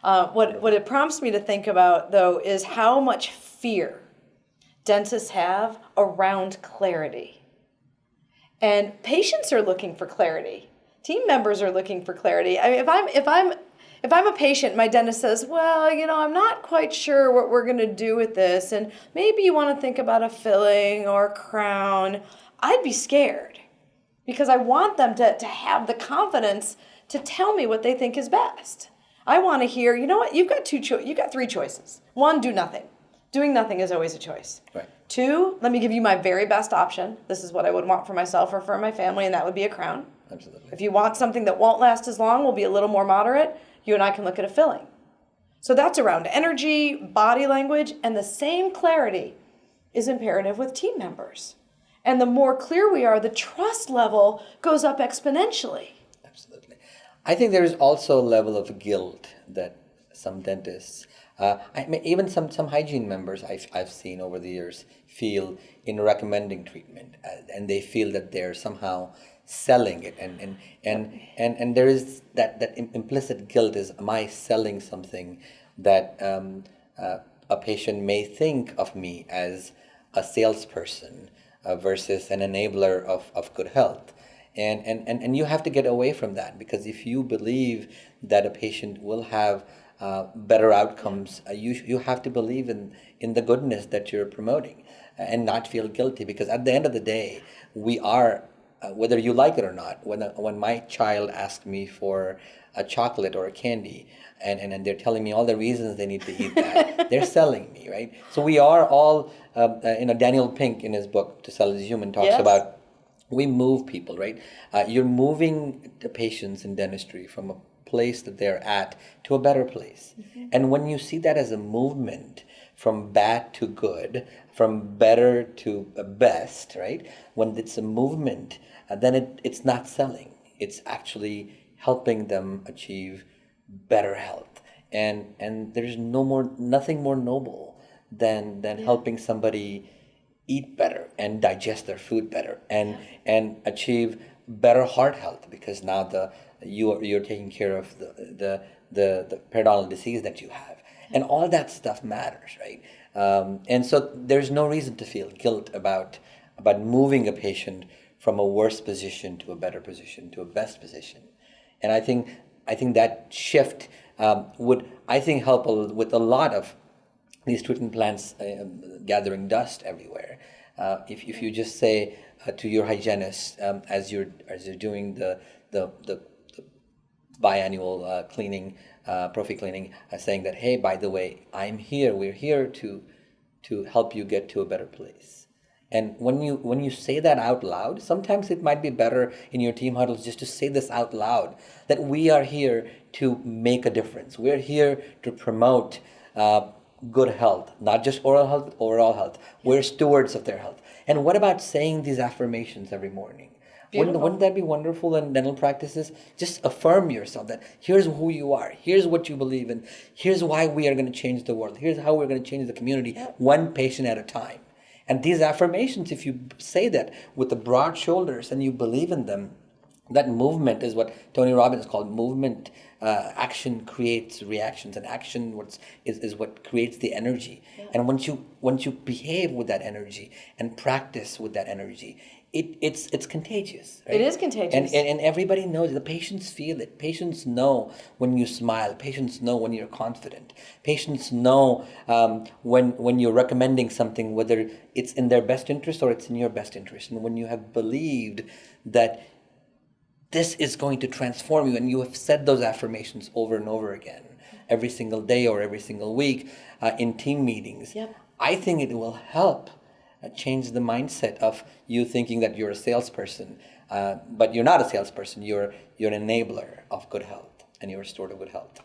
What it prompts me to think about, though, is how much fear dentists have around clarity. And patients are looking for clarity. Team members are looking for clarity. I mean, if I'm a patient, my dentist says, well, I'm not quite sure what we're going to do with this, and maybe you want to think about a filling or a crown, I'd be scared because I want them to have the confidence to tell me what they think is best. I want to hear, you know what, you've got three choices. One, do nothing. Doing nothing is always a choice. Right. Two, let me give you my very best option. This is what I would want for myself or for my family, and that would be a crown. Absolutely. If you want something that won't last as long, will be a little more moderate, you and I can look at a filling. So that's around energy, body language, and the same clarity is imperative with team members. And the more clear we are, the trust level goes up exponentially. Absolutely. I think there is also a level of guilt that some dentists, even some hygiene members I've seen over the years feel in recommending treatment, and they feel that they're somehow selling it, and there is that implicit guilt is, am I selling something that a patient may think of me as a salesperson versus an enabler of good health. And you have to get away from that, because if you believe that a patient will have better outcomes, you have to believe in the goodness that you're promoting and not feel guilty, because at the end of the day, we are, whether you like it or not, when my child asks me for a chocolate or a candy, and they're telling me all the reasons they need to eat that, they're selling me, right? So we are all, Daniel Pink in his book, To Sell is Human, talks Yes. about we move people, right? You're moving the patients in dentistry from a place that they're at to a better place. Mm-hmm. And when you see that as a movement from bad to good, from better to best, right? When it's a movement, then it's not selling. It's actually helping them achieve better health. And there's nothing more noble than helping somebody eat better and digest their food better and achieve better heart health, because now you're taking care of the periodontal disease that you have, and all that stuff matters, right? And so there's no reason to feel guilt about moving a patient from a worse position to a better position to a best position. And I think that shift would help with a lot of these treatment plans gathering dust everywhere. If you just say to your hygienist as you're doing the biannual cleaning, prophy cleaning, saying that, hey, by the way, we're here to help you get to a better place. And when you say that out loud, sometimes it might be better in your team huddles just to say this out loud, that we are here to make a difference. We're here to promote good health, not just oral health, overall health. We're stewards of their health. And what about saying these affirmations every morning? Wouldn't that be wonderful in dental practices? Just affirm yourself that here's who you are, here's what you believe in, here's why we are going to change the world, here's how we're going to change the community, one patient at a time. And these affirmations, if you say that with the broad shoulders and you believe in them, that movement is what Tony Robbins called movement. Action creates reactions, and action is what creates the energy. Yeah. And once you behave with that energy and practice with that energy, it's contagious. Right? It is contagious. And everybody knows it. The patients feel it. Patients know when you smile. Patients know when you're confident. Patients know when you're recommending something, whether it's in their best interest or it's in your best interest. And when you have believed that this is going to transform you, and you have said those affirmations over and over again, every single day or every single week in team meetings, yep. I think it will help change the mindset of you thinking that you're a salesperson, but you're not a salesperson. You're an enabler of good health, and you're a steward of good health.